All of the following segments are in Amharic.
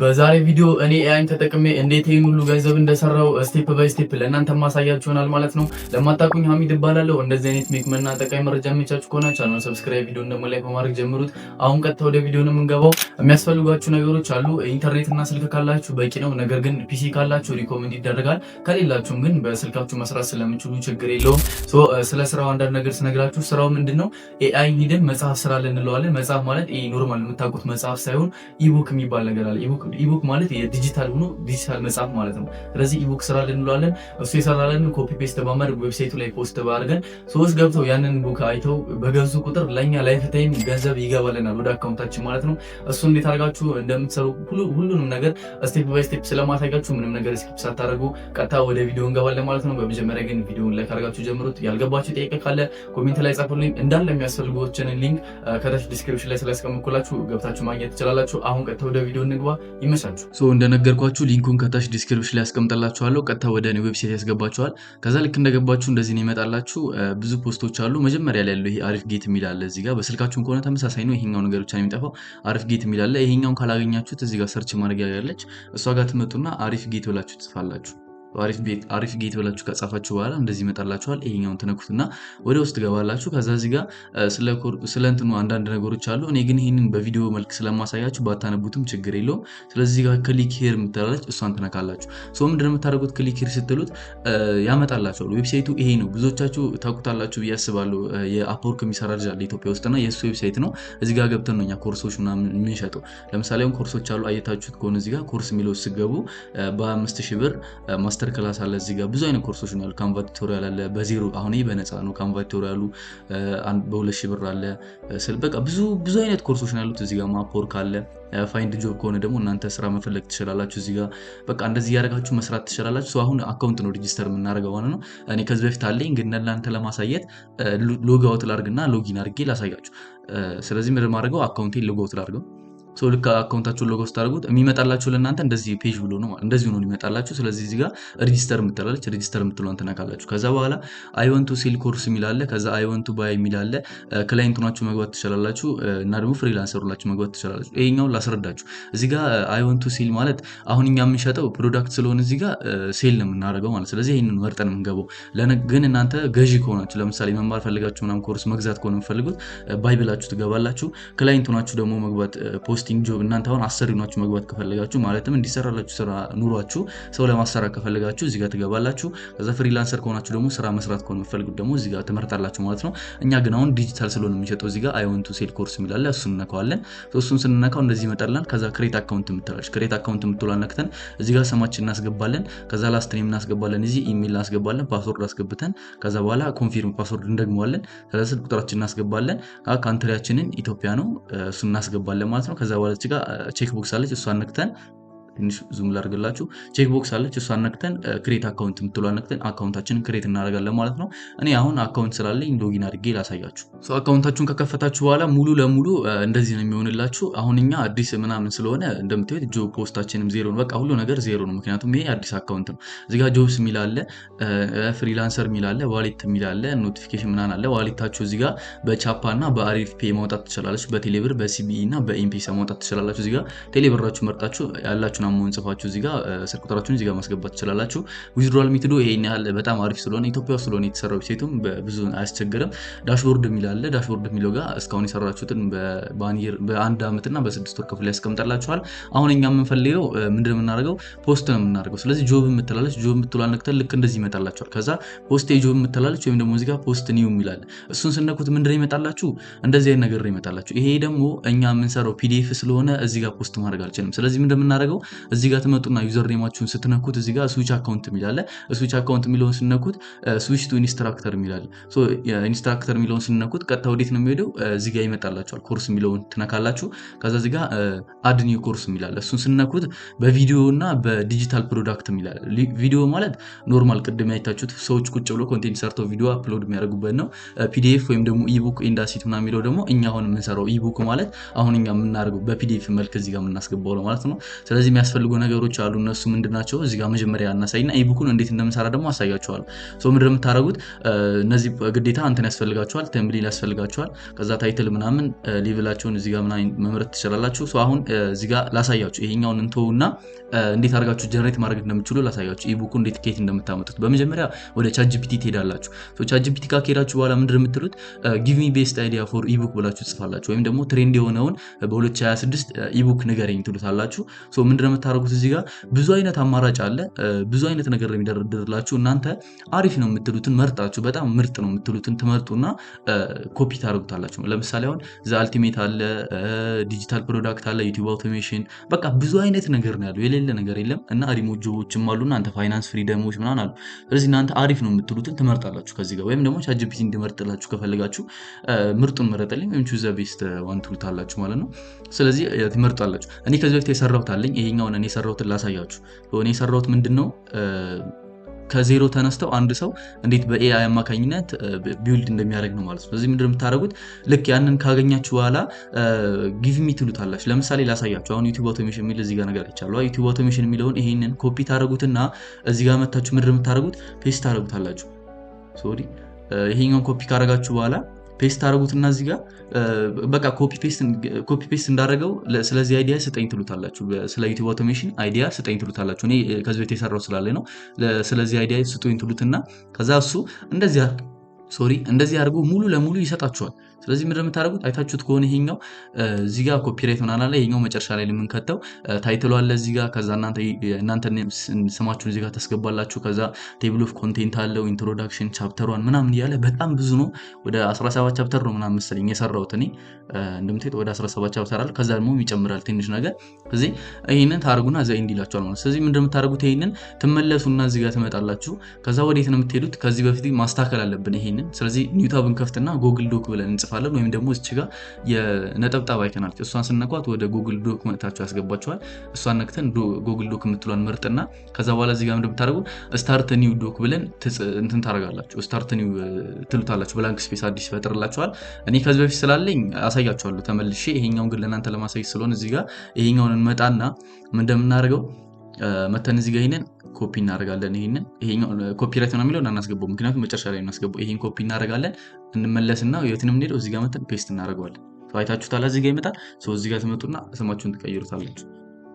በዛሬ ቪዲዮ እኔ ኤአይን ተጠቅሜ እንዴት ይሄን ሁሉ ገንዘብ እንደሰራው ስቴፕ ባይ ስቴፕ ለእናንተ ማሳያችሁ ይሆናል ማለት ነው። ለማታውቁኝ ሀሚድ እባላለሁ። እንደዚህ አይነት ሜክመና ጠቃሚ መረጃ የሚቻችሁ ከሆነ ቻናሉን ሰብስክራይብ፣ ቪዲዮ ደግሞ ላይክ በማድረግ ጀምሩት። አሁን ቀጥታ ወደ ቪዲዮ ነው የምንገባው። የሚያስፈልጓችሁ ነገሮች አሉ። ኢንተርኔት እና ስልክ ካላችሁ በቂ ነው። ነገር ግን ፒሲ ካላችሁ ሪኮመንድ ይደረጋል። ከሌላችሁም ግን በስልካችሁ መስራት ስለምችሉ ችግር የለውም። ስለ ስራው አንዳንድ ነገር ስነግራችሁ ስራው ምንድነው? ኤአይ ሂደን መጽሐፍ ስራ እንለዋለን። መጽሐፍ ማለት ይሄ ኖርማል የምታውቁት መጽሐፍ ሳይሆን ኢቡክ የሚባል ነገር አለ። ኢቡክ ማለት የዲጂታል ሆኖ ዲጂታል መጽሐፍ ማለት ነው። ስለዚህ ኢቡክ ስራ እንለዋለን። እሱ የሰራለን ኮፒ ፔስት በማድረግ ዌብሳይቱ ላይ ፖስት ባድርገን ሰዎች ገብተው ያንን ቡክ አይተው በገዙ ቁጥር ለኛ ላይፍ ታይም ገንዘብ ይገባልናል ወደ አካውንታችን ማለት ነው። እሱ እንዴት አድርጋችሁ እንደምትሰሩ ሁሉንም ነገር ስቴፕ ባይ ስቴፕ ስለማሳያችሁ ምንም ነገር ስኪፕ ሳታደርጉ ቀጥታ ወደ ቪዲዮ እንገባለን ማለት ነው። በመጀመሪያ ግን ቪዲዮውን ላይክ አድርጋችሁ ጀምሩት። ያልገባችሁ ጥያቄ ካለ ኮሜንት ላይ ጻፉልኝ። እንዳለ የሚያስፈልጉትን ሊንክ ከታች ዲስክሪፕሽን ላይ ስላስቀምጥኩላችሁ ገብታችሁ ማግኘት ትችላላችሁ። አሁን ቀጥታ ወደ ቪዲዮ እንግባ። ይመቻችሁ። እንደነገርኳችሁ ሊንኩን ከታች ዲስክሪፕሽን ላይ አስቀምጥላችኋለሁ። ቀጥታ ወደ እኔ ዌብሳይት ያስገባችኋል። ከዛ ልክ እንደገባችሁ እንደዚህ ነው ይመጣላችሁ። ብዙ ፖስቶች አሉ። መጀመሪያ ላይ ያለው ይሄ አሪፍ ጌት የሚል አለ እዚህ ጋር። በስልካችሁም ከሆነ ተመሳሳይ ነው። ይሄኛው ነገር ብቻ ነው የሚጠፋው። አሪፍ ጌት የሚል አለ። ይሄኛውን ካላገኛችሁት እዚህ ጋር ሰርች ማድረግ ያለች እሷ ጋር ትመጡና አሪፍ ጌት ብላችሁ ትጽፋላችሁ። አሪፍ ጌት ብላችሁ ከጻፋችሁ በኋላ እንደዚህ ይመጣላችኋል። ይሄኛውን ትነኩትና ወደ ውስጥ ገባላችሁ። ከዛ እዚህ ጋር ስለ እንትኑ አንዳንድ ነገሮች አሉ። እኔ ግን ይሄንን በቪዲዮ መልክ ስለማሳያችሁ ባታነቡትም ችግር የለውም። ስለዚህ እዚህ ጋር ክሊክ ሄር የምትላለች እሷን ትነካላችሁ። ምንድነው የምታደርጉት? ክሊክ ሄር ስትሉት ያመጣላችኋል። ዌብሳይቱ ይሄ ነው። ብዙዎቻችሁ ታውቁታላችሁ ብዬ አስባለሁ። የአፕወርክ የሚሰራ ልጅ አለ ኢትዮጵያ ውስጥና የእሱ ዌብሳይት ነው። እዚህ ጋር ገብተን ነው እኛ ኮርሶች ምናምን የምንሸጠው። ለምሳሌ አሁን ኮርሶች አሉ። አየታችሁት ከሆነ እዚህ ጋር ኮርስ የሚለው ስገቡ በ5000 ብር ማስተር ክላስ አለ። እዚህ ጋር ብዙ አይነት ኮርሶች ነው ያሉ። ካንቫ ቱቶሪያል አለ በዜሮ አሁን ይሄ በነፃ ነው። ካንቫ ቱቶሪያሉ በ2000 ብር አለ። በቃ ብዙ አይነት ኮርሶች ነው ያሉት። እዚህ ጋር አፕወርክ አለ። ፋይንድ ጆብ ከሆነ ደግሞ እናንተ ስራ መፈለግ ትችላላችሁ። እዚህ ጋር በቃ እንደዚህ ያደርጋችሁ መስራት ትችላላችሁ። አሁን አካውንት ነው ሬጂስተር የምናደርገው ማለት ነው። እኔ ከዚህ በፊት አለኝ ግን ለእናንተ ለማሳየት ሎግ አውት ላድርግና ሎጊን አድርጌ ላሳያችሁ። ስለዚህ ምንድን ማድረገው አካውንቴን ሎግ አውት ላድርገው። ልክ አካውንታችሁን ሎጎ ስታደርጉት የሚመጣላችሁ ለእናንተ እንደዚህ ፔጅ ብሎ ነው እንደዚህ ነው የሚመጣላችሁ። ስለዚህ እዚህ ጋር ሬጂስተር የምትላለች ሬጂስተር የምትለውን ትነካላችሁ። ከዛ በኋላ አይ ዋንት ቱ ሴል ኮርስ የሚል አለ። ከዛ አይ ዋንት ቱ ባይ የሚል አለ። ክላይንት ሆናችሁ መግባት ትችላላችሁ እና ደግሞ ፍሪላንሰር ሆናችሁ መግባት ትችላላችሁ። ይሄኛውን ላስረዳችሁ። እዚህ ጋር አይ ዋንት ቱ ሴል ማለት አሁን እኛ የምንሸጠው ፕሮዳክት ስለሆነ እዚህ ጋር ሴል ነው የምናደርገው ማለት። ስለዚህ ይሄንን መርጠን የምንገባው ግን እናንተ ገዢ ከሆናችሁ ለምሳሌ መማር ፈልጋችሁ ምናምን ኮርስ መግዛት ከሆነ የምትፈልጉት ባይ ብላችሁ ትገባላችሁ። ክላይንት ሆናችሁ ደግሞ መግባት ፖስቲንግ ጆብ እናንተ አሁን አሰሪ ሆናችሁ መግባት ከፈለጋችሁ ማለትም እንዲሰራላችሁ ስራ ኑሯችሁ ሰው ለማሰራት ከፈለጋችሁ እዚህ ጋር ትገባላችሁ። ከዛ ፍሪላንሰር ከሆናችሁ ደግሞ ስራ መስራት ከሆነ የምትፈልጉት ደግሞ እዚህ ጋር ትመርጣላችሁ ማለት ነው። እኛ ግን አሁን ዲጂታል ስለሆነ የምንሸጠው እዚህ ጋር አይ ዋንት ቱ ሴል ኮርስ የሚላል እሱን እንነካዋለን። እሱን ስንነካው እንደዚህ ይመጣልናል። ከዛ ክሬት አካውንት የምትላለች ክሬት አካውንት የምትሏን ነክተን እዚህ ጋር ስማችን እናስገባለን። ከዛ ላስት ኔም እናስገባለን። እዚህ ኢሜል እናስገባለን። ፓስወርድ አስገብተን ከዛ በኋላ ኮንፊርም ፓስወርድ እንደግመዋለን። ከዛ ስልክ ቁጥራችን እናስገባለን። ካንትሪያችንን ኢትዮጵያ ነው እሱን እናስገባለን ማለት ነው። ከዛ በኋላ ቼክ ቦክስ አለች እሷን ነክተን ትንሽ ዙም ላድርግላችሁ። ቼክ ቦክስ አለች እሷን ነክተን ክሬት አካውንት የምትሏን ነክተን አካውንታችንን ክሬት እናደርጋለን ማለት ነው። እኔ አሁን አካውንት ስላለኝ ሎጊን አድርጌ ላሳያችሁ። አካውንታችሁን ከከፈታችሁ በኋላ ሙሉ ለሙሉ እንደዚህ ነው የሚሆንላችሁ። አሁን እኛ አዲስ ምናምን ስለሆነ እንደምታዩት ጆብ ፖስታችንም ዜሮ ነው። በቃ ሁሉ ነገር ዜሮ ነው፣ ምክንያቱም ይሄ አዲስ አካውንት ነው። እዚህ ጋር ጆብስ የሚል አለ፣ ፍሪላንሰር የሚል አለ፣ ዋሌት የሚል አለ፣ ኖቲፊኬሽን ምናምን አለ። ዋሌታችሁ እዚህ ጋር በቻፓ እና በአሪፍ ፔ ማውጣት ትችላላችሁ። በቴሌብር በሲቢኢ እና በኤምፒሳ ማውጣት ትችላላችሁ። እዚህ ጋር ቴሌብራችሁ መርጣችሁ ያላችሁ አማውንት ጽፋችሁ እዚህ ጋር ስልክ ቁጥራችሁን እዚህ ጋር ማስገባት ትችላላችሁ። ዊዝድሮዋል ሜቶዱ ይሄን ያህል በጣም አሪፍ ስለሆነ ኢትዮጵያ ውስጥ ስለሆነ የተሰራው ዌብሳይቱም ብዙ አያስቸግርም። ዳሽቦርድ የሚል አለ። ዳሽቦርድ የሚለው ጋር እስካሁን የሰራችሁትን በአንድ አመትና በ6 ወር ክፍል ያስቀምጣላችኋል። አሁን እኛ የምንፈልገው ምንድነው የምናደርገው? ፖስት ነው የምናደርገው። ስለዚህ ጆብ የምትላለች ጆብ የምትሏን ነክተን ልክ እንደዚህ ይመጣላችኋል። ከዛ ፖስት ጆብ የምትላለች ወይም ደግሞ እዚህ ጋር ፖስት ኒው የሚላል እሱን ስነኩት ምንድነው ይመጣላችሁ? እንደዚህ አይነት ነገር ይመጣላችሁ። ይሄ ደግሞ እኛ የምንሰራው ፒዲኤፍ ስለሆነ እዚህ ጋር ፖስት ማድረግ አልችልም። ስለዚህ ምንድነው የምናደርገው? እዚህ ጋር ትመጡና ዩዘር ኔማችሁን ስትነኩት እዚህ ጋር ስዊች አካውንት የሚላል ስዊች አካውንት የሚለውን ስንነኩት ስዊች ቱ ኢንስትራክተር የሚላል ኢንስትራክተር የሚለውን ስንነኩት ቀጥታ ወዴት ነው የሚሄደው? እዚህ ጋር ይመጣላችኋል። ኮርስ የሚለውን ትነካላችሁ። ከዛ እዚህ ጋር አድ ኒው ኮርስ የሚላል እሱን ስንነኩት በቪዲዮ እና በዲጂታል ፕሮዳክት የሚላል። ቪዲዮ ማለት ኖርማል ቅድም ያያችሁት ሰዎች ቁጭ ብሎ ኮንቴንት ሰርተው ቪዲዮ አፕሎድ የሚያደርጉበት ነው። ፒዲኤፍ ወይም ደግሞ ኢቡክ ኢንዳሲት ምናምን የሚለው ደግሞ እኛ አሁን የምንሰራው ኢቡክ ማለት አሁን እኛ የምናደርገው በፒዲኤፍ መልክ እዚህ ጋር የምናስገባው ነው ማለት ነው። ስለዚህ የሚያስፈልጉ ነገሮች አሉ። እነሱ ምንድናቸው? እዚህ ጋር መጀመሪያ እናሳይና ኢቡኩን እንዴት እንደምሰራ ደግሞ አሳያችኋለሁ። ሶ ምንድነው የምታደርጉት? እነዚህ ግዴታ እንትን ያስፈልጋችኋል፣ ተምብኔል ያስፈልጋችኋል። ከዛ ታይትል ምናምን ሌቭላቸውን እዚህ ጋር ምናምን መምረጥ ትችላላችሁ። ሶ አሁን እዚህ ጋር ላሳያችሁ። ይሄኛውን እንተውና እንዴት አድርጋችሁ ጀነሬት ማድረግ እንደምትችሉ ላሳያችሁ። ኢቡኩ እንዴት ኬት እንደምታመጡት በመጀመሪያ ወደ ቻትጂፒቲ ትሄዳላችሁ። ሶ ቻትጂፒቲ ጋር ከሄዳችሁ በኋላ ምንድነው የምትሉት? ጊቭ ሚ ቤስት አይዲያ ፎር ኢቡክ ብላችሁ ጽፋላችሁ። ወይም ደግሞ ትሬንድ የሆነውን በ2026 ኢቡክ ንገረኝ ትሉታላችሁ። ሶ ምንድነው የምታደርጉት? እዚህ ጋር ብዙ አይነት አማራጭ አለ፣ ብዙ አይነት ነገር የሚደረድርላችሁ። እናንተ አሪፍ ነው የምትሉትን መርጣችሁ፣ በጣም ምርጥ ነው የምትሉትን ትመርጡና ኮፒ ታደርጉታላችሁ። ለምሳሌ አሁን ዘ አልቲሜት አለ፣ ዲጂታል ፕሮዳክት አለ፣ ዩቲዩብ አውቶሜሽን፣ በቃ ብዙ አይነት ነገር ነው ያለው፣ የሌለ ነገር የለም። እና ሪሞት ጆቦችም አሉ፣ እናንተ ፋይናንስ ፍሪደሞች ምናምን አሉ። ስለዚህ እናንተ አሪፍ ነው የምትሉትን ትመርጣላችሁ ከዚህ ጋር። ወይም ደግሞ ቻትጂፒቲ እንዲመርጥላችሁ ከፈለጋችሁ ምርጡን መረጠልኝ ወይም ቹዝ ዘ ቤስት ዋን ትሉታላችሁ ማለት ነው። ስለዚህ ትመርጣላችሁ። እኔ ከዚህ በፊት የሰራሁት አለኝ። ይሄኛውን እኔ የሰራሁትን ላሳያችሁ። እኔ የሰራሁት ምንድነው ከዜሮ ተነስተው አንድ ሰው እንዴት በኤአይ አማካኝነት ቢልድ እንደሚያደርግ ነው ማለት ነው። ስለዚህ ምንድነው የምታደርጉት? ልክ ያንን ካገኛችሁ በኋላ ጊቭ ሚ ትሉታላችሁ። ለምሳሌ ላሳያችሁ። አሁን ዩቲዩብ አውቶሜሽን የሚል እዚህ ጋር ነገር ይቻላል። ዩቲዩብ አውቶሜሽን የሚለውን ይሄንን ኮፒ ታደርጉትና እዚህ ጋር መታችሁ ምንድነው የምታደርጉት? ፔስት ታደርጉታላችሁ። ሶሪ ይሄኛውን ኮፒ ካደረጋችሁ በኋላ ፔስት አድርጉትና እዚህ ጋር በቃ ኮፒ ፔስት እንዳደረገው ስለዚህ አይዲያ ስጠኝ ትሉታላችሁ። ስለ ዩቲዩብ አውቶሜሽን አይዲያ ስጠኝ ትሉታላችሁ። እኔ ከዚህ በፊት የሰራው ስላለ ነው። ስለዚህ አይዲያ ስጡኝ ትሉትና ከዛ እሱ እንደዚህ አድርጎ ሙሉ ለሙሉ ይሰጣችኋል። ስለዚህ ምንድነው የምታደርጉት? አይታችሁት ከሆነ ይሄኛው እዚህ ጋር ኮፒራይት ምናምን አለ። ይሄኛው መጨረሻ ላይ የምንከተው ታይትሉ አለ እዚህ ጋር። ከዛ እናንተ ስማችሁን እዚህ ጋር ታስገባላችሁ። ከዛ ቴብል ኦፍ ኮንቴንት አለው፣ ኢንትሮዳክሽን ቻፕተር 1 ምናምን እያለ በጣም ብዙ ነው። ወደ 17 ቻፕተር ነው ምናምን መሰለኝ የሰራሁት እኔ። እንደምትሄድ ወደ 17 ቻፕተር አለ። ከዛ ደግሞ ይጨምራል ትንሽ ነገር። ስለዚህ ይሄንን ታርጉና እዛ ኢንድ ይላችኋል ማለት። ስለዚህ ምንድነው የምታደርጉት? ይሄንን ትመለሱና እዚህ ጋር ትመጣላችሁ። ከዛ ወዴት ነው የምትሄዱት? ከዚህ በፊት ማስተካከል አለብን ይሄንን። ስለዚህ ኒው ታብን ከፍትና ጉግል ዶክ ብለን እንጽፋለን። ወይም ደግሞ እዚህ ጋር የነጠብጣብ አይከን አለች። እሷን ስነኳት ወደ ጉግል ዶክ መጥታችሁ ያስገባችኋል። እሷን ነክተን ጉግል ዶክ የምትሏን ምርጥና ከዛ በኋላ እዚህ ጋር ምንድነው የምታደርጉት? ስታርት ኒው ዶክ ብለን እንትን ታደርጋላችሁ። ስታርት ኒው ትሉታላችሁ። ብላንክ ስፔስ አዲስ ይፈጥርላችኋል። እኔ ከዚህ በፊት ስላለኝ አሳያችኋለሁ ተመልሼ። ይሄኛውን ግን ለእናንተ ለማሳየት ስለሆነ እዚህ ጋር ይሄኛውን እንመጣና ምን እንደምናደርገው መተን እዚህ ጋር ይሄንን ኮፒ እናደርጋለን። ይሄኛው ኮፒራይት ነው የሚለው እናስገባው፣ ምክንያቱም መጨረሻ ላይ እናስገባው። ይሄን ኮፒ እናደርጋለን። እንመለስና የትንም እንሄደው እዚህ ጋር መተን ፔስት እናደርገዋለን። አይታችሁታል። እዚህ ጋር ይመጣል። እዚህ ጋር ትመጡና ስማችሁን ትቀይሩታላችሁ።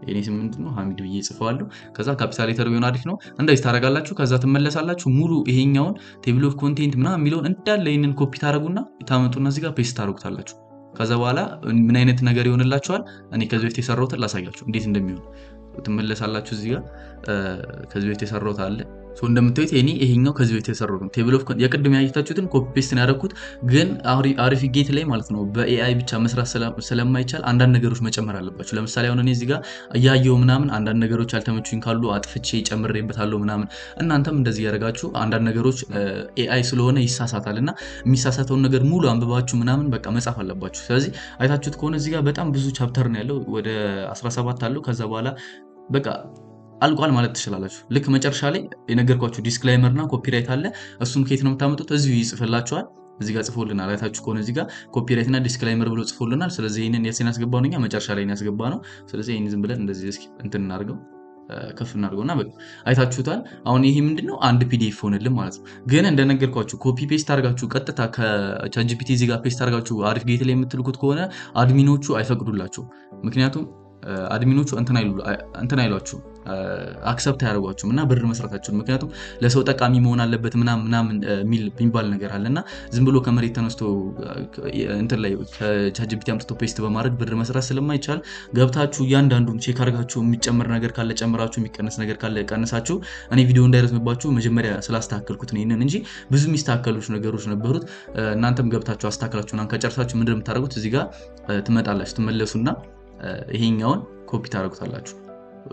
የኔ ስም ምንድነው? ሐሚድ ብዬ ጽፈዋለሁ። ከዛ ካፒታል ሌተር ቢሆን አሪፍ ነው። እንደዚህ ታደርጋላችሁ። ከዛ ትመለሳላችሁ። ሙሉ ይሄኛውን ቴብል ኦፍ ኮንቴንት ምናምን የሚለውን እንዳለ ይሄንን ኮፒ ታደርጉና ታመጡና እዚህ ጋር ፔስት ታደርጉታላችሁ። ከዛ በኋላ ምን አይነት ነገር ይሆንላችኋል? እኔ ከዚህ በፊት የሰራሁትን ላሳያችሁ እንዴት እንደሚሆን። ትመለሳላችሁ። እዚህ ጋር ከዚህ በፊት የሰራሁት አለ። እንደምታዩት ይሄኛው ከዚህ በፊት የሰራሁት ነው። ቴብል ኦፍ የቅድም ያያችሁትን ኮፒ ፔስት ነው ያደረኩት። ግን አሪፍ ጌት ላይ ማለት ነው በኤአይ ብቻ መስራት ስለማይቻል አንዳንድ ነገሮች መጨመር አለባችሁ። ለምሳሌ አሁን እኔ እዚህ ጋር እያየው ምናምን አንዳንድ ነገሮች ያልተመቹኝ ካሉ አጥፍቼ ጨምሬበታለሁ ምናምን። እናንተም እንደዚህ ያደርጋችሁ። አንዳንድ ነገሮች ኤአይ ስለሆነ ይሳሳታልና የሚሳሳተውን ነገር ሙሉ አንብባችሁ ምናምን በቃ መጻፍ አለባችሁ። ስለዚህ አይታችሁት ከሆነ እዚህ ጋር በጣም ብዙ ቻፕተር ነው ያለው፣ ወደ 17 አለው። ከዛ በኋላ በቃ አልቋል ማለት ትችላላችሁ። ልክ መጨረሻ ላይ የነገርኳችሁ ዲስክላይመር እና ኮፒራይት አለ። እሱን ከየት ነው የምታመጡት? እዚሁ ይጽፍላችኋል። እዚህ ጋር ጽፎልናል። አይታችሁ ከሆነ እዚህ ጋር ኮፒራይት እና ዲስክላይመር ብሎ ጽፎልናል። ስለዚህ ይሄንን የት ያስገባው ነው? መጨረሻ ላይ ያስገባ ነው። ስለዚህ ይሄን ዝም ብለን እንደዚህ እስኪ እንትን እናድርገው፣ ከፍ እናድርገውና በቃ አይታችሁታል። አሁን ይሄ ምንድነው? አንድ ፒዲኤፍ ሆነልን ማለት ነው። ግን እንደነገርኳችሁ ኮፒ ፔስት አድርጋችሁ ቀጥታ ከቻትጂፒቲ እዚህ ጋር ፔስት አድርጋችሁ አሪፍ ጌት ላይ የምትልኩት ከሆነ አድሚኖቹ አይፈቅዱላችሁ። ምክንያቱም አድሚኖቹ እንትን አይሏችሁ አክሰፕት አያደርጓችሁም እና ብር መስራታችሁን። ምክንያቱም ለሰው ጠቃሚ መሆን አለበት ምናምን የሚባል ነገር አለና ዝም ብሎ ከመሬት ተነስቶ እንትን ላይ ከቻትጂፒቲ አምጥቶ ፔስት በማድረግ ብር መስራት ስለማይቻል ገብታችሁ እያንዳንዱን ቼክ አድርጋችሁ የሚጨምር ነገር ካለ ጨምራችሁ፣ የሚቀነስ ነገር ካለ ቀንሳችሁ። እኔ ቪዲዮ እንዳይረዝምባችሁ መጀመሪያ ስላስተካከልኩት ነው ይሄንን እንጂ ብዙ የሚስተካከሉት ነገሮች ነበሩት። እናንተም ገብታችሁ አስተካክላችሁና ከጨርሳችሁ ምንድነው የምታደርጉት? እዚህ ጋር ትመጣላችሁ። ትመለሱና ይሄኛውን ኮፒ ታደርጉታላችሁ።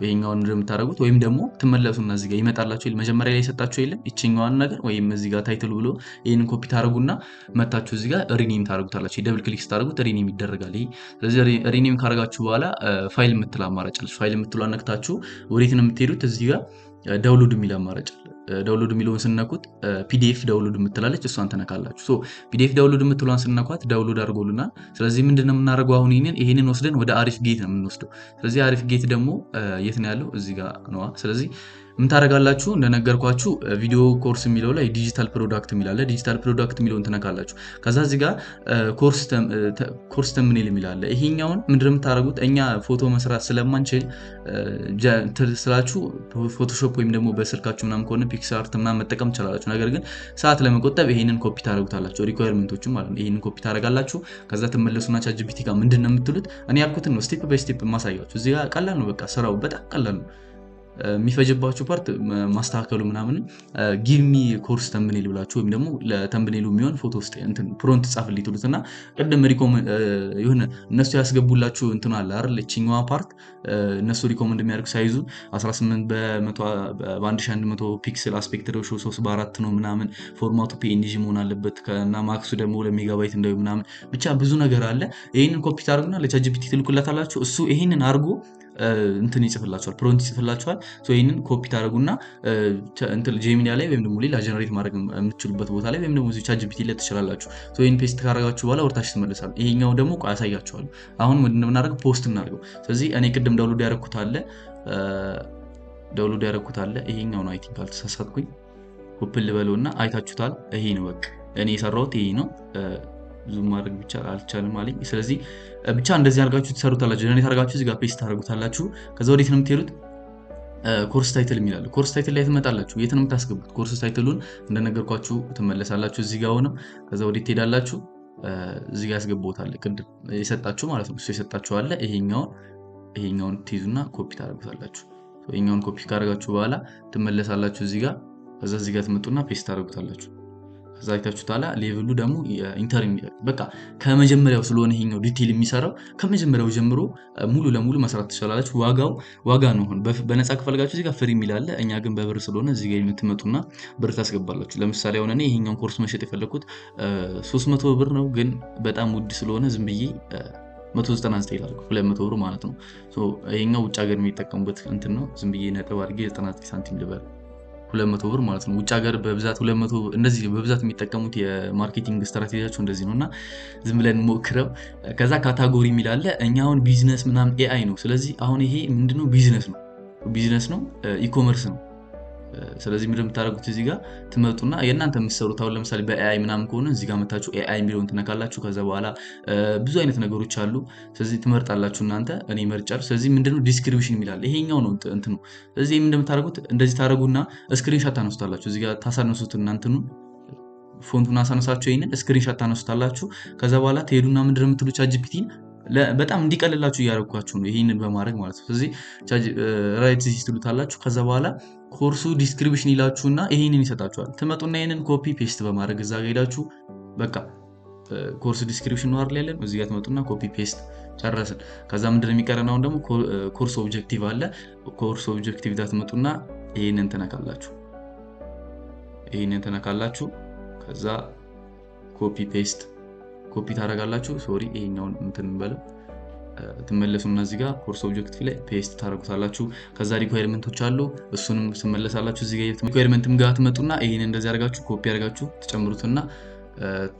ይሄኛውን እንደምታደርጉት ወይም ደግሞ ትመለሱና እዚህ ጋር ይመጣላችሁ። መጀመሪያ ላይ የሰጣችሁ የለም እቺኛዋን ነገር ወይም እዚህ ጋር ታይትል ብሎ ይሄንን ኮፒ ታደርጉና መታችሁ እዚህ ጋር ሪኔም ታደርጉታላችሁ። ደብል ክሊክ ታደርጉት ሪኔም ይደረጋል ይሄ። ስለዚህ ሪኔም ካደረጋችሁ በኋላ ፋይል የምትል አማራጭ አለች። ፋይል የምትሏን ነክታችሁ ወዴት ነው የምትሄዱት? እዚህ ጋር ዳውንሎድ የሚል አማራጭ አለ። ዳውንሎድ የሚለውን ስነኩት ፒዲኤፍ ዳውንሎድ የምትላለች እሷን ተነካላችሁ። ሶ ፒዲኤፍ ዳውንሎድ የምትሏን ስነኳት ዳውንሎድ አድርጎልናል። ስለዚህ ምንድነው የምናደርገው አሁን ይሄንን ወስደን ወደ አሪፍ ጌት ነው የምንወስደው። ስለዚህ አሪፍ ጌት ደግሞ የት ነው ያለው? እዚህ ጋር ነው። ስለዚህ ምን ታደርጋላችሁ? እንደነገርኳችሁ ቪዲዮ ኮርስ የሚለው ላይ ዲጂታል ፕሮዳክት የሚላለ ዲጂታል ፕሮዳክት የሚለውን ትነካላችሁ። ከዛ እዚህ ጋር ኮርስ ተምኔል የሚላለ ይሄኛውን ምንድነው የምታደርጉት? እኛ ፎቶ መስራት ስለማንችል ስላችሁ ፎቶሾፕ ወይም ደግሞ በስልካችሁ ምናምን ከሆነ ፒክስአርት ምናምን መጠቀም ትችላላችሁ። ነገር ግን ሰዓት ለመቆጠብ ይሄንን ኮፒ ታደርጉታላችሁ። ሪኳየርመንቶችን ማለት ነው። ይሄንን ኮፒ ታደርጋላችሁ። ከዛ ትመለሱና ቻትጂፒቲ ጋር ምንድነው የምትሉት? እኔ ያልኩትን ነው ስቴፕ ባይ ስቴፕ ማሳያችሁ። እዚህ ጋር ቀላል ነው። በቃ ስራው በጣም ቀላል ነው። የሚፈጅባችሁ ፓርት ማስተካከሉ ምናምን ጊቭ ሚ ኮርስ ተምብኔል ብላችሁ ወይም ደግሞ ለተምብኔሉ የሚሆን ፎቶ ውስጥ እንትን ፕሮንት ጻፍልኝ ትሉትና ቅድም የሆነ እነሱ ያስገቡላችሁ እንትን አለ አይደል? እቺኛዋ ፓርት እነሱ ሪኮመንድ የሚያደርግ ሳይዙ 18 በ1100 ፒክስል አስፔክት ሬሾ 3:4 ነው ምናምን ፎርማቱ ፒኤንጂ መሆን አለበት እና ማክሱ ደግሞ ለሜጋባይት እንደው ምናምን ብቻ ብዙ ነገር አለ። ይሄንን ኮፒ ታደርጉና ለቻትጂፒቲ ትልኩላታላችሁ። እሱ ይሄንን አድርጎ እንትን ይጽፍላችኋል፣ ፕሮንት ይጽፍላችኋል። ሶ ይሄንን ኮፒ ታደርጉና እንትን ጄሚኒ ላይ ወይም ደግሞ ሌላ ጀነሬት ማድረግ የምትችሉበት ቦታ ላይ ወይም ደግሞ እዚህ ቻትጂፒቲ ላይ ትችላላችሁ። ሶ ይሄን ፔስት ካደረጋችሁ በኋላ ወርታች ትመለሳላችሁ። ይሄኛው ደግሞ ቆይ አሳያችኋለሁ። አሁን ምንድን ነው የምናደርገው? ፖስት እናደርገው። ስለዚህ እኔ ቅድም ዳውንሎድ ያደረኩት አለ ይሄኛው ነው። አይ ቲንክ አልተሳሳትኩኝ። ኦፕን ልበለውና አይታችሁታል። ይሄ ነው በቃ እኔ የሰራሁት ይሄ ነው። ዙም ማድረግ ብቻ አልቻልም አለኝ። ስለዚህ ብቻ እንደዚህ አድርጋችሁ ትሰሩታላችሁ። ጀነሬት አድርጋችሁ እዚህ ጋር ፔስት ታደርጉታላችሁ። ከዛ ወዴት ነው የምትሄዱት? ኮርስ ታይትል የሚላል ኮርስ ታይትል ላይ ትመጣላችሁ። የት ነው የምታስገቡት? ኮርስ ታይትሉን እንደነገርኳችሁ ትመለሳላችሁ። እዚህ ጋር ሆነው ከዛ ወዴት ትሄዳላችሁ? እዚህ ጋር ያስገቡታል ቅድም የሰጣችሁ ማለት ነው። እሱ የሰጣችሁ አለ። ይሄኛውን ትይዙና ኮፒ ታደርጉታላችሁ። ይሄኛውን ኮፒ ካደረጋችሁ በኋላ ትመለሳላችሁ እዚህ ጋር። ከዛ እዚህ ጋር ትመጡና ፔስት ታደርጉታላችሁ። ከዛ አይታችሁታል። ሌቭሉ ደግሞ ኢንተርሚዲየት በቃ ከመጀመሪያው ስለሆነ ይሄኛው ዲቴል የሚሰራው ከመጀመሪያው ጀምሮ ሙሉ ለሙሉ መስራት ትችላላችሁ። ዋጋ ነው። በነፃ ከፈልጋችሁ እዚህ ጋር ፍሪ የሚል አለ። እኛ ግን በብር ስለሆነ እዚህ ጋር የምትመጡና ብር ታስገባላችሁ። ለምሳሌ አሁን እኔ ይሄኛውን ኮርስ መሸጥ የፈለኩት 300 ብር ነው፣ ግን በጣም ውድ ስለሆነ ዝም ብዬ 199 ይላል 200 ብር ማለት ነው። ይሄኛው ውጭ ሀገር የሚጠቀሙበት እንትን ነው። ዝም ብዬ ነጥብ አድርጌ 99 ሳንቲም ልበል 200 ብር ማለት ነው። ውጭ ሀገር በብዛት 200 እንደዚህ በብዛት የሚጠቀሙት የማርኬቲንግ ስትራቴጂያቸው እንደዚህ ነውና ዝም ብለን ሞክረው። ከዛ ካታጎሪ የሚል አለ። እኛ አሁን ቢዝነስ ምናምን ኤአይ ነው። ስለዚህ አሁን ይሄ ምንድነው? ቢዝነስ ነው፣ ኢኮመርስ ነው። ስለዚህ ምንድነው የምታደርጉት? እዚህ ጋር ትመጡና የእናንተ የምትሰሩት አሁን ለምሳሌ በኤአይ ምናምን ከሆነ እዚህ ጋር መታችሁ ኤአይ የሚለውን ትነካላችሁ። ከዛ በኋላ ብዙ አይነት ነገሮች አሉ። ስለዚህ ትመርጣላችሁ እናንተ። እኔ መርጫለሁ። ስለዚህ ምንድነው ዲስክሪፕሽን የሚላል ይሄኛው ነው እንትኑ። ስለዚህ ምንድነው የምታደርጉት? እንደዚህ ታደርጉና ስክሪንሾት ታነሱታላችሁ። እዚህ ጋር ታሳነሱት እናንተኑ ፎንቱን አሳነሳችሁ። ይሄንን ስክሪንሾት ታነሱታላችሁ። ከዛ በኋላ ትሄዱና ምንድነው የምትሉት? ቻትጂፒቲን በጣም እንዲቀልላችሁ እያደረኳችሁ ነው ይሄንን በማድረግ ማለት ነው። ስለዚህ ራይት ዚስ ትሉታላችሁ። ከዛ በኋላ ኮርሱ ዲስክሪፕሽን ይላችሁና ይሄንን ይሰጣችኋል። ትመጡና ይሄንን ኮፒ ፔስት በማድረግ እዛ ጋር ሄዳችሁ በቃ ኮርስ ዲስክሪፕሽን ነው አይደል ያለን፣ እዚህ ጋር ትመጡና ኮፒ ፔስት ጨረስን። ከዛ ምንድነው የሚቀረን? አሁን ደግሞ ኮርስ ኦብጀክቲቭ አለ። ኮርስ ኦብጀክቲቭ ጋር ትመጡና ይሄንን ተነካላችሁ። ከዛ ኮፒ ታደርጋላችሁ። ሶሪ ይሄኛውን እንትን እንበለው። ትመለሱና እዚህ ጋር ኮርስ ኦብጀክቲቭ ላይ ፔስት ታደርጉታላችሁ። ከዛ ሪኳየርመንቶች አሉ፣ እሱንም ትመለሳላችሁ። እዚህ ጋር ሪኳየርመንትም ጋር ትመጡና ይሄን እንደዚህ አድርጋችሁ ኮፒ አድርጋችሁ ትጨምሩትና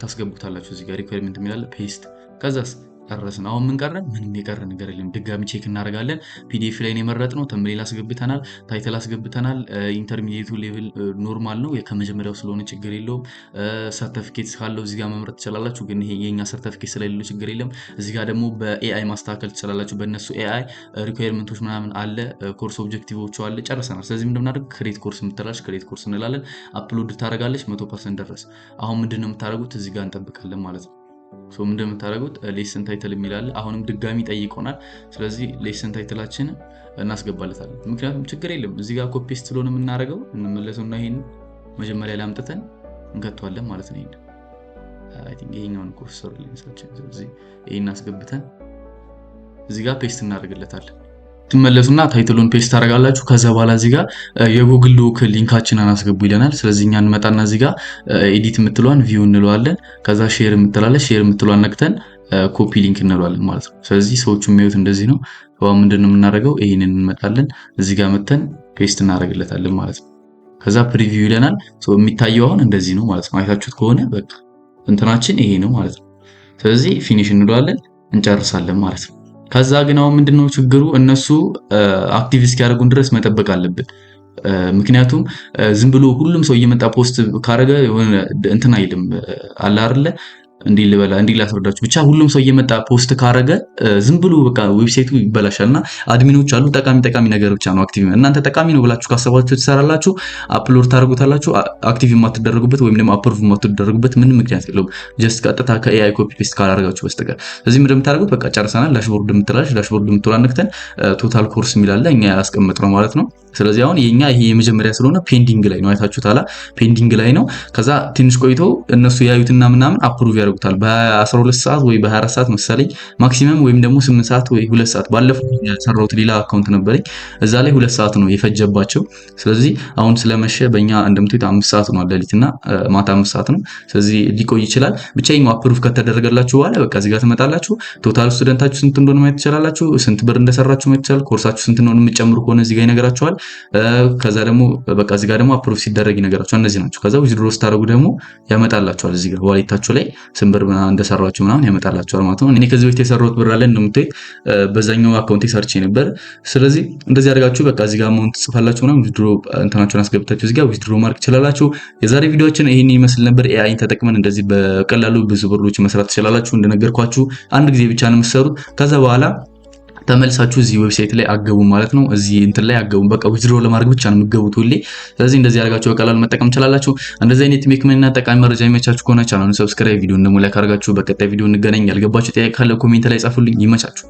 ታስገቡታላችሁ። እዚህ ጋር ሪኳየርመንት የሚላል ፔስት። ከዛስ ጨረስን። አሁን ምን ቀረን? ምንም የቀረ ነገር የለም። ድጋሚ ቼክ እናደርጋለን። ፒዲኤፍ ላይ የመረጥነው ተምብኔል አስገብተናል፣ ታይትል አስገብተናል። ኢንተርሚዲየቱ ሌቭል ኖርማል ነው፣ ከመጀመሪያው ስለሆነ ችግር የለውም። ሰርቲፊኬት ካለው እዚህ ጋር መምረጥ ትችላላችሁ፣ ግን ይሄ የኛ ሰርቲፊኬት ስለሌለው ችግር የለም። እዚህ ጋር ደግሞ በኤአይ ማስተካከል ትችላላችሁ። በእነሱ ኤአይ ሪኳየርመንቶች ምናምን አለ፣ ኮርስ ኦብጀክቲቮቹ አለ። ጨርሰናል። ስለዚህ ምንድነው የምናደርገው? ክሬት ኮርስ የምትላለች ክሬት ኮርስ እንላለን። አፕሎድ ታደርጋለች። 100% ደረስ። አሁን ምንድነው የምታደርጉት? እዚህ ጋር እንጠብቃለን ማለት ነው። ሶ ምንድነው የምታደርጉት? ሌሰን ታይትል የሚላል አሁንም ድጋሚ ጠይቆናል። ስለዚህ ሌሰን ታይትላችንን እናስገባለታለን። ምክንያቱም ችግር የለም እዚህ ጋር ኮፒ ፔስት ስለሆነ የምናደርገው እንመለሰውና ይሄን መጀመሪያ ላይ አምጥተን እንከተዋለን ማለት ነው። ይሄን አይ ቲንክ ይሄኛውን ኮርስ ሰሩ ሊንሳችን። ስለዚህ ይሄን አስገብተን እዚህ ጋር ፔስት እናደርግለታለን። ትመለሱና ታይትሉን ፔስት ታደርጋላችሁ። ከዛ በኋላ እዚህ ጋር የጉግል ዶክ ሊንካችንን አስገቡ ይለናል። ስለዚህ እኛ እንመጣና እዚህ ጋር ኤዲት የምትሏን ቪው እንለዋለን። ከዛ ሼር የምትላለች ሼር የምትሏን ነክተን ኮፒ ሊንክ እንለዋለን ማለት ነው። ስለዚህ ሰዎቹ የሚያዩት እንደዚህ ነው። ምንድነው የምናደርገው? ይሄንን እንመጣለን እዚህ ጋር መተን ፔስት እናደርግለታለን ማለት ነው። ከዛ ፕሪቪው ይለናል። የሚታየው አሁን እንደዚህ ነው ማለት ነው። አይታችሁት ከሆነ በቃ እንትናችን ይሄ ነው ማለት ነው። ስለዚህ ፊኒሽ እንለዋለን እንጨርሳለን ማለት ነው። ከዛ ግን አሁን ምንድነው ችግሩ? እነሱ አክቲቭ እስኪያደርጉን ድረስ መጠበቅ አለብን። ምክንያቱም ዝም ብሎ ሁሉም ሰው እየመጣ ፖስት ካረገ እንትን አይልም አለ አይደለ? እንዲህ ላስረዳችሁ ብቻ ሁሉም ሰው እየመጣ ፖስት ካረገ ዝም ብሎ በቃ ዌብሳይቱ ይበላሻልና አድሚኖች አሉ። ጠቃሚ ነገር ብቻ ነው አክቲቭ። እናንተ ጠቃሚ ነው ብላችሁ ካሰባችሁ ትሰራላችሁ፣ አፕሎድ ታደርጉታላችሁ። አክቲቭ የማትደረጉበት ወይም ደግሞ አፕሩቭ የማትደረጉበት ምንም ምክንያት የለውም። ጀስት ቀጥታ ከኤአይ ኮፒ ፔስት ካላደረጋችሁ በስተቀር። ስለዚህ ምንድን የምታደርጉት በቃ ጨርሰናል። ዳሽቦርድ የምትላለች ዳሽቦርድ የምትሏን ነክተን ቶታል ኮርስ የሚላለ እኛ ያስቀምጥነው ማለት ነው። ስለዚህ አሁን የኛ ይሄ የመጀመሪያ ስለሆነ ፔንዲንግ ላይ ነው። አይታችሁታላ ፔንዲንግ ላይ ነው። ከዛ ትንሽ ቆይቶ እነሱ ያዩትና ምናምን አፕሩቭ ያደርጉታል በ12 ሰዓት ወይ በ24 ሰዓት መሰለኝ ማክሲመም፣ ወይም ደግሞ 8 ሰዓት ወይ 2 ሰዓት። ባለፈው ያሰራሁት ሌላ አካውንት ነበረኝ እዛ ላይ 2 ሰዓት ነው የፈጀባቸው። ስለዚህ አሁን ስለመሸ በእኛ እንደምትዩት 5 ሰዓት ነው ሌሊትና ማታ 5 ሰዓት ነው። ስለዚህ ሊቆይ ይችላል። ብቻ ይሄን አፕሩቭ ከተደረገላችሁ በኋላ በቃ እዚህ ጋር ትመጣላችሁ። ቶታል ስቱደንታችሁ ስንት እንደሆነ ማየት ትችላላችሁ። ስንት ብር እንደሰራችሁ ማየት ትችላላችሁ። ኮርሳችሁ ስንት እንደሆነ የምትጨምሩ ከሆነ እዚህ ጋር ይነግራችኋል። ከዛ ደግሞ በቃ እዚህ ጋር ደግሞ አፕሩቭ ሲደረግ ይነግራችኋል። እነዚህ ናቸው። ከዛ ዊዝድሮ ስታደርጉ ደግሞ ያመጣላችኋል። እዚህ ጋር ዋሌታችሁ ላይ ስንት ብር እንደሰራችሁ ምናምን ያመጣላችኋል ማለት ነው። እኔ ከዚህ በፊት የሰራሁት ብር አለ እንደምትይ በዛኛው አካውንት ሰርቼ ነበር። ስለዚህ እንደዚህ አድርጋችሁ በቃ እዚህ ጋር አማውንት ጽፋላችሁ ምናምን ዊዝድሮ እንትናችሁን አስገብታችሁ እዚህ ጋር ዊዝድሮ ማድረግ ትችላላችሁ። የዛሬ ቪዲዮአችን ይሄን ይመስል ነበር። ኤአይን ተጠቅመን እንደዚህ በቀላሉ ብዙ ብሮች መስራት ትችላላችሁ። እንደነገርኳችሁ አንድ ጊዜ ብቻ ነው የምትሰሩት። ከዛ በኋላ ተመልሳችሁ እዚህ ዌብሳይት ላይ አገቡ ማለት ነው። እዚህ እንትን ላይ አገቡ። በቃ ዊዝድሮ ለማድረግ ብቻ ነው የምትገቡት ሁሌ። ስለዚህ እንደዚህ አድርጋችሁ በቀላሉ መጠቀም ትችላላችሁ። እንደዚህ አይነት ሜክመንና ጠቃሚ መረጃ የሚመቻችሁ ከሆነ ቻናሉን ሰብስክራይብ፣ ቪዲዮን ደግሞ ላይክ አድርጋችሁ በቀጣይ ቪዲዮ እንገናኝ። ያልገባችሁ ጥያቄ ካለ ኮሜንት ላይ ጻፉልኝ። ይመቻችሁ።